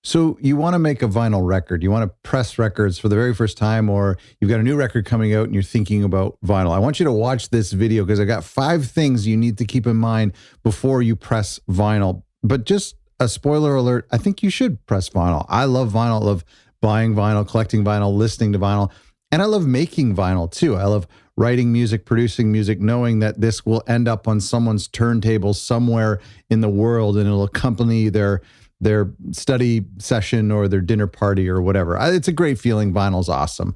So you want to make a vinyl record, you want to press records for the very first time, or you've got a new record coming out and you're thinking about vinyl. I want you to watch this video because I got 5 things you need to keep in mind before you press vinyl. But just a spoiler alert, I think you should press vinyl. I love vinyl. I love buying vinyl, collecting vinyl, listening to vinyl. And I love making vinyl too. I love writing music, producing music, knowing that this will end up on someone's turntable somewhere in the world and it'll accompany their study session or their dinner party or whatever. It's a great feeling. Vinyl's awesome.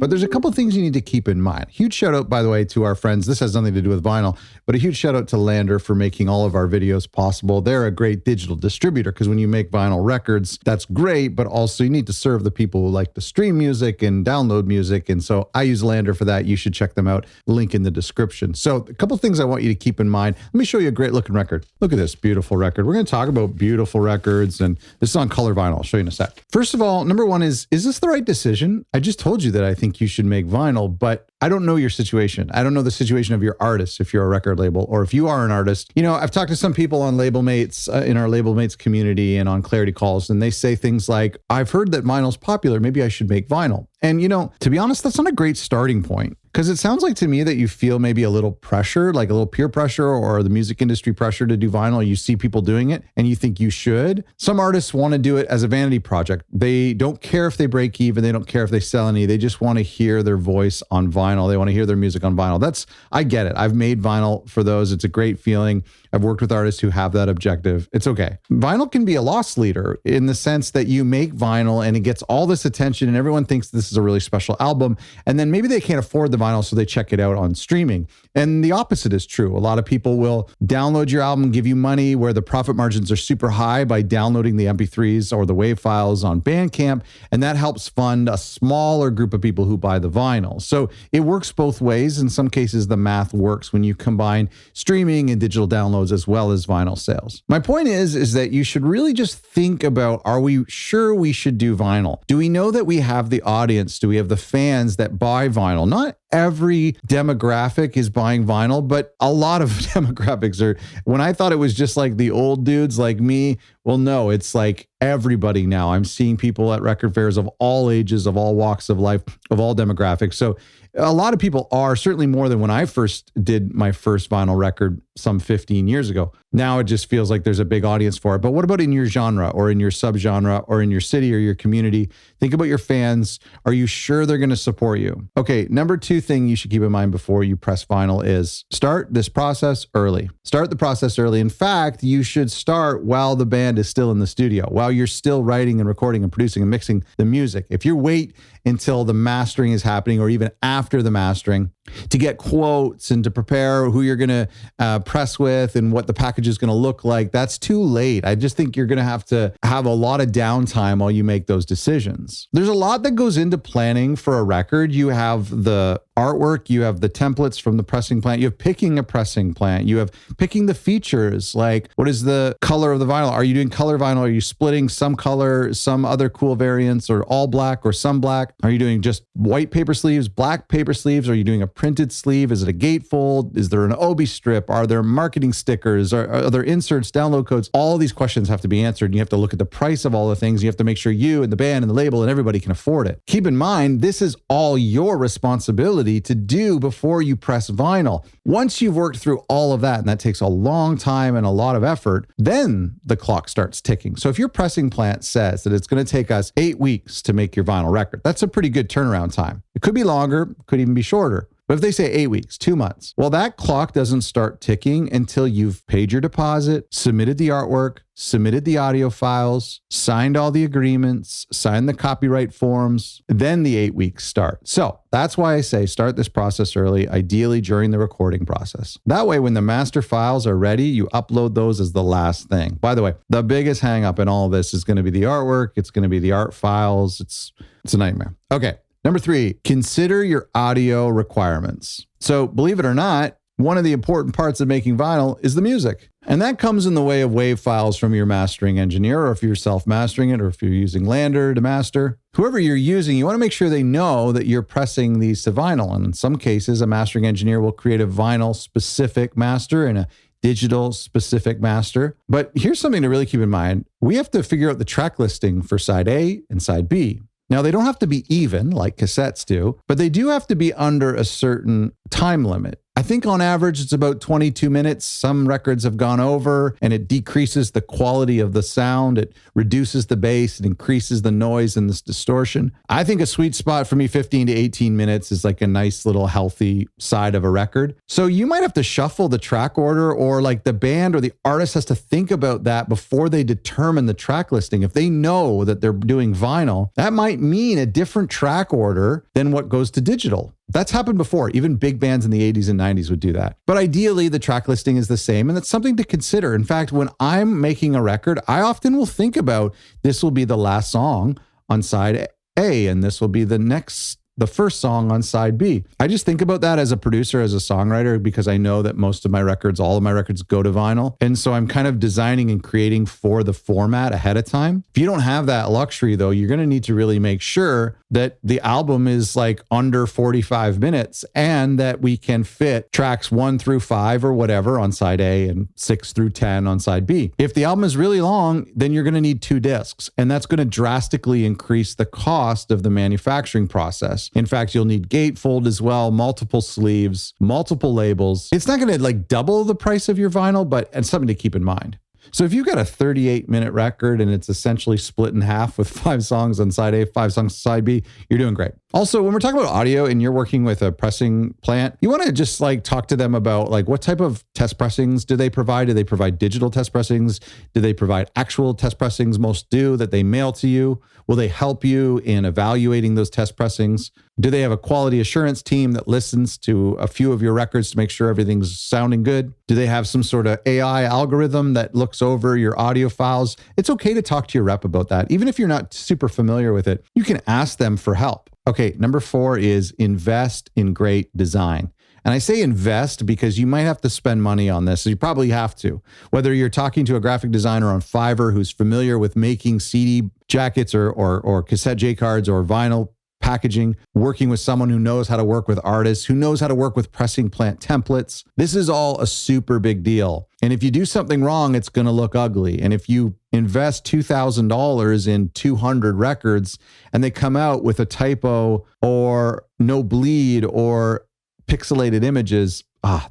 But there's a couple of things you need to keep in mind. Huge shout out, by the way, to our friends. This has nothing to do with vinyl, but a huge shout out to Lander for making all of our videos possible. They're a great digital distributor because when you make vinyl records, that's great, but also you need to serve the people who like to stream music and download music. And so I use Lander for that. You should check them out. Link in the description. So a couple of things I want you to keep in mind. Let me show you a great looking record. Look at this beautiful record. We're going to talk about beautiful records, and this is on color vinyl. I'll show you in a sec. First of all, number one is this the right decision? I just told you that I think you should make vinyl, but I don't know your situation. I don't know the situation of your artist if you're a record label or if you are an artist. You know, I've talked to some people on Label Mates in our Label Mates community and on Clarity Calls, and they say things like, I've heard that vinyl's popular. Maybe I should make vinyl. And, you know, to be honest, that's not a great starting point. Because it sounds like to me that you feel maybe a little pressure, like a little peer pressure or the music industry pressure to do vinyl. You see people doing it and you think you should. Some artists want to do it as a vanity project. They don't care if they break even. They don't care if they sell any. They just want to hear their voice on vinyl. They want to hear their music on vinyl. I get it. I've made vinyl for those. It's a great feeling. I've worked with artists who have that objective. It's okay. Vinyl can be a loss leader in the sense that you make vinyl and it gets all this attention and everyone thinks this is a really special album. And then maybe they can't afford the vinyl, so they check it out on streaming. And the opposite is true. A lot of people will download your album, give you money where the profit margins are super high by downloading the MP3s or the WAV files on Bandcamp. And that helps fund a smaller group of people who buy the vinyl. So it works both ways. In some cases, the math works when you combine streaming and digital downloads as well as vinyl sales. My point is that you should really just think about, are we sure we should do vinyl? Do we know that we have the audience? Do we have the fans that buy vinyl? Not every demographic is buying vinyl, but a lot of demographics are. When I thought it was just like the old dudes like me, well, no, it's like everybody now. I'm seeing people at record fairs of all ages, of all walks of life, of all demographics. So a lot of people are, certainly more than when I first did my first vinyl record some 15 years ago. Now it just feels like there's a big audience for it. But what about in your genre or in your subgenre or in your city or your community? Think about your fans. Are you sure they're going to support you? Okay, number 2 thing you should keep in mind before you press vinyl is start this process early. Start the process early. In fact, you should start while the band is still in the studio, while you're still writing and recording and producing and mixing the music. If you wait until the mastering is happening or even after the mastering to get quotes and to prepare who you're going to press with and what the package is going to look like, that's too late. I just think you're going to have a lot of downtime while you make those decisions. There's a lot that goes into planning for a record. You have the artwork, you have the templates from the pressing plant, you have picking a pressing plant, you have picking the features, like what is the color of the vinyl? Are you doing color vinyl? Are you splitting some color, some other cool variants, or all black or some black? Are you doing just white paper sleeves, black paper sleeves? Are you doing a printed sleeve? Is it a gatefold? Is there an obi strip? Are there marketing stickers? Are there inserts, download codes? All these questions have to be answered. And you have to look at the price of all the things. You have to make sure you and the band and the label and everybody can afford it. Keep in mind, this is all your responsibility to do before you press vinyl. Once you've worked through all of that, and that takes a long time and a lot of effort, then the clock starts ticking. So if your pressing plant says that it's going to take us 8 weeks to make your vinyl record, that's a pretty good turnaround time. It could be longer, could even be shorter. But if they say 8 weeks, 2 months, well, that clock doesn't start ticking until you've paid your deposit, submitted the artwork, submitted the audio files, signed all the agreements, signed the copyright forms, then the 8 weeks start. So that's why I say start this process early, ideally during the recording process. That way, when the master files are ready, you upload those as the last thing. By the way, the biggest hang up in all of this is going to be the artwork. It's going to be the art files. It's a nightmare. Okay. Number 3, consider your audio requirements. So believe it or not, one of the important parts of making vinyl is the music. And that comes in the way of WAV files from your mastering engineer, or if you're self-mastering it, or if you're using Lander to master. Whoever you're using, you want to make sure they know that you're pressing these to vinyl. And in some cases, a mastering engineer will create a vinyl-specific master and a digital specific master. But here's something to really keep in mind. We have to figure out the track listing for side A and side B. Now, they don't have to be even like cassettes do, but they do have to be under a certain time limit. I think on average, it's about 22 minutes. Some records have gone over, and it decreases the quality of the sound. It reduces the bass. It increases the noise and this distortion. I think a sweet spot for me, 15 to 18 minutes is like a nice little healthy side of a record. So you might have to shuffle the track order, or like the band or the artist has to think about that before they determine the track listing. If they know that they're doing vinyl, that might mean a different track order than what goes to digital. That's happened before. Even big bands in the 80s and 90s would do that. But ideally, the track listing is the same, and that's something to consider. In fact, when I'm making a record, I often will think about this will be the last song on side A, and this will be the first song on side B. I just think about that as a producer, as a songwriter, because I know that most of my records, all of my records go to vinyl. And so I'm kind of designing and creating for the format ahead of time. If you don't have that luxury though, you're going to need to really make sure that the album is like under 45 minutes and that we can fit tracks 1 through 5 or whatever on side A and 6 through 10 on side B. If the album is really long, then you're going to need 2 discs, and that's going to drastically increase the cost of the manufacturing process. In fact, you'll need gatefold as well, multiple sleeves, multiple labels. It's not going to like double the price of your vinyl, but it's something to keep in mind. So if you've got a 38-minute record and it's essentially split in half with 5 songs on side A, 5 songs on side B, you're doing great. Also, when we're talking about audio and you're working with a pressing plant, you want to just like talk to them about like what type of test pressings do they provide? Do they provide digital test pressings? Do they provide actual test pressings? Most do, that they mail to you. Will they help you in evaluating those test pressings? Do they have a quality assurance team that listens to a few of your records to make sure everything's sounding good? Do they have some sort of AI algorithm that looks over your audio files? It's okay to talk to your rep about that. Even if you're not super familiar with it, you can ask them for help. Okay, number 4 is invest in great design. And I say invest because you might have to spend money on this. So you probably have to. Whether you're talking to a graphic designer on Fiverr who's familiar with making CD jackets or cassette J cards or vinyl packaging, working with someone who knows how to work with artists, who knows how to work with pressing plant templates. This is all a super big deal. And if you do something wrong, it's going to look ugly. And if you invest $2,000 in 200 records and they come out with a typo or no bleed or pixelated images,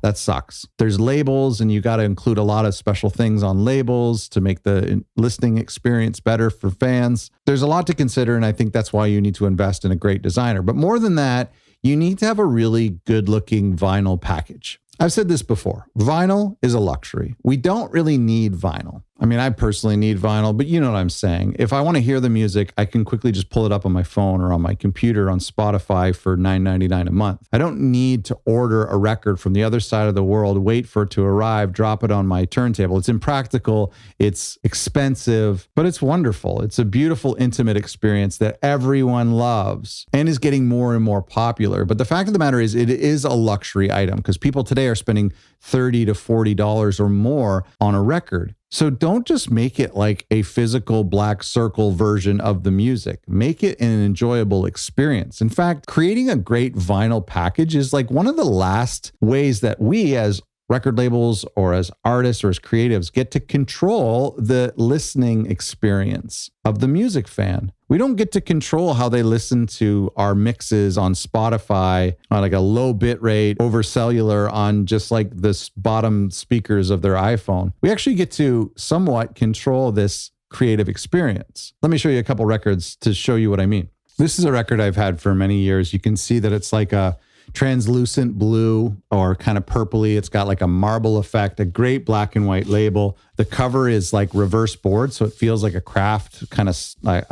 that sucks. There's labels, and you got to include a lot of special things on labels to make the listening experience better for fans. There's a lot to consider, and I think that's why you need to invest in a great designer. But more than that, you need to have a really good-looking vinyl package. I've said this before. Vinyl is a luxury. We don't really need vinyl. I mean, I personally need vinyl, but you know what I'm saying. If I want to hear the music, I can quickly just pull it up on my phone or on my computer on Spotify for $9.99 a month. I don't need to order a record from the other side of the world, wait for it to arrive, drop it on my turntable. It's impractical, it's expensive, but it's wonderful. It's a beautiful, intimate experience that everyone loves and is getting more and more popular. But the fact of the matter is, it is a luxury item because people today are spending $30 to $40 or more on a record. So don't just make it like a physical black circle version of the music. Make it an enjoyable experience. In fact, creating a great vinyl package is like one of the last ways that we as record labels or as artists or as creatives get to control the listening experience of the music fan. We don't get to control how they listen to our mixes on Spotify on like a low bit rate over cellular on just like the bottom speakers of their iPhone. We actually get to somewhat control this creative experience. Let me show you a couple records to show you what I mean. This is a record I've had for many years. You can see that it's like a translucent blue or kind of purpley. It's got like a marble effect, a great black and white label. The cover is like reverse board, so it feels like a craft kind of like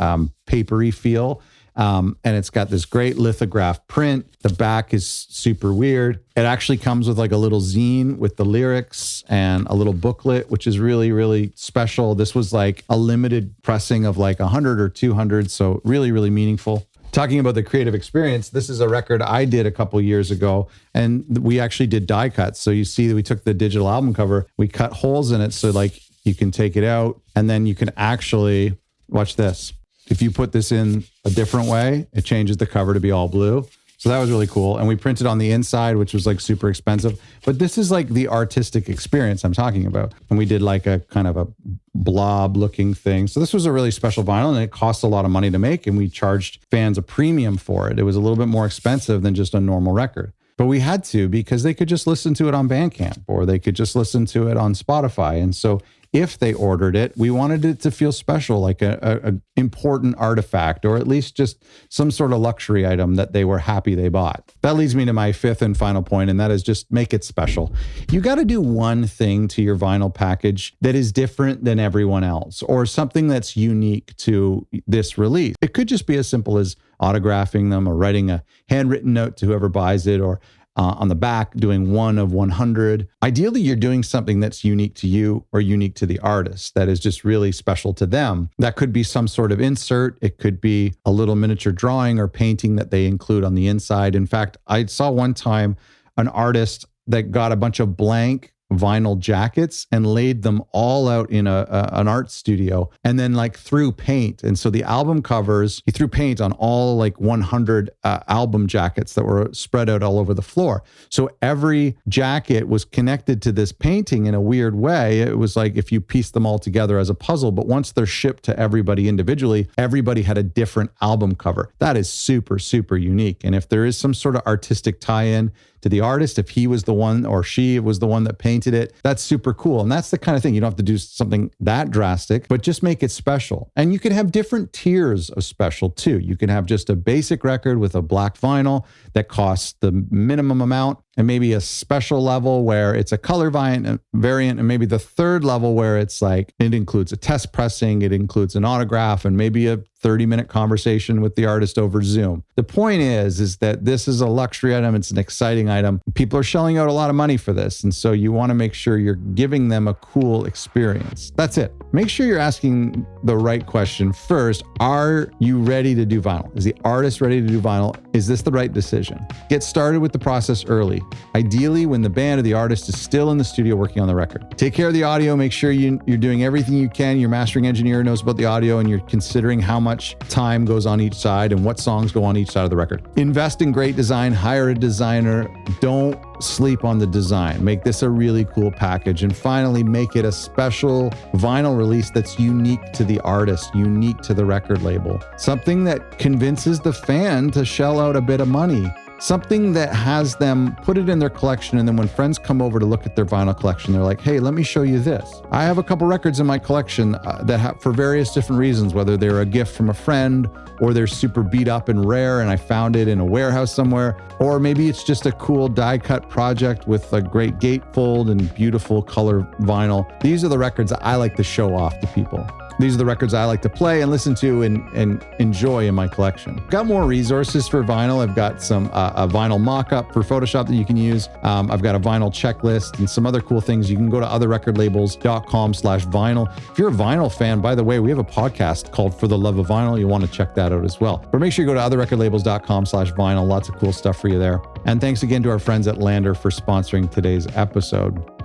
papery feel. And it's got this great lithograph print. The back is super weird. It actually comes with like a little zine with the lyrics and a little booklet, which is really, really special. This was like a limited pressing of like 100 or 200. So really, really meaningful. Talking about the creative experience, this is a record I did a couple years ago, and we actually did die cuts. So you see that we took the digital album cover, we cut holes in it so like you can take it out, and then you can actually, watch this. If you put this in a different way, it changes the cover to be all blue. So that was really cool. And we printed on the inside, which was like super expensive. But this is like the artistic experience I'm talking about. And we did like a kind of a blob looking thing. So this was a really special vinyl, and it cost a lot of money to make. And we charged fans a premium for it. It was a little bit more expensive than just a normal record. But we had to, because they could just listen to it on Bandcamp, or they could just listen to it on Spotify. And so if they ordered it, we wanted it to feel special, like a important artifact, or at least just some sort of luxury item that they were happy they bought. That leads me to my fifth and final point, and that is just make it special. You got to do one thing to your vinyl package that is different than everyone else, or something that's unique to this release. It could just be as simple as autographing them, or writing a handwritten note to whoever buys it, or on the back, doing 1 of 100. Ideally, you're doing something that's unique to you or unique to the artist, that is just really special to them. That could be some sort of insert. It could be a little miniature drawing or painting that they include on the inside. In fact, I saw one time an artist that got a bunch of blank vinyl jackets and laid them all out in an art studio, and then like threw paint. And so the album covers, he threw paint on all like 100 album jackets that were spread out all over the floor. So every jacket was connected to this painting in a weird way. It was like if you piece them all together as a puzzle, but once they're shipped to everybody individually, everybody had a different album cover. That is super, super unique. And if there is some sort of artistic tie-in to the artist, if he was the one or she was the one that painted it, that's super cool. And that's the kind of thing, you don't have to do something that drastic, but just make it special. And you can have different tiers of special too. You can have just a basic record with a black vinyl that costs the minimum amount, and maybe a special level where it's a color variant, and maybe the third level where it's like, it includes a test pressing, it includes an autograph, and maybe a 30-minute conversation with the artist over Zoom. The point is that this is a luxury item. It's an exciting item. People are shelling out a lot of money for this. And so you want to make sure you're giving them a cool experience. That's it. Make sure you're asking the right question first. Are you ready to do vinyl? Is the artist ready to do vinyl? Is this the right decision? Get started with the process early. Ideally, when the band or the artist is still in the studio working on the record. Take care of the audio. Make sure you're doing everything you can. Your mastering engineer knows about the audio, and you're considering how much time goes on each side and what songs go on each side of the record. Invest in great design. Hire a designer. Don't sleep on the design. Make this a really cool package. And finally, make it a special vinyl release that's unique to the artist, unique to the record label. Something that convinces the fan to shell out a bit of money. Something that has them put it in their collection, and then when friends come over to look at their vinyl collection, they're like, hey, let me show you this. I have a couple records in my collection that have, for various different reasons, whether they're a gift from a friend, or they're super beat up and rare and I found it in a warehouse somewhere, or maybe it's just a cool die cut project with a great gatefold and beautiful color vinyl. These are the records I like to show off to people. These are the records I like to play and listen to and enjoy in my collection. Got more resources for vinyl. I've got some a vinyl mock-up for Photoshop that you can use. I've got a vinyl checklist and some other cool things. You can go to otherrecordlabels.com/vinyl. If you're a vinyl fan, by the way, we have a podcast called For the Love of Vinyl. You'll want to check that out as well. But make sure you go to otherrecordlabels.com/vinyl. Lots of cool stuff for you there. And thanks again to our friends at Lander for sponsoring today's episode.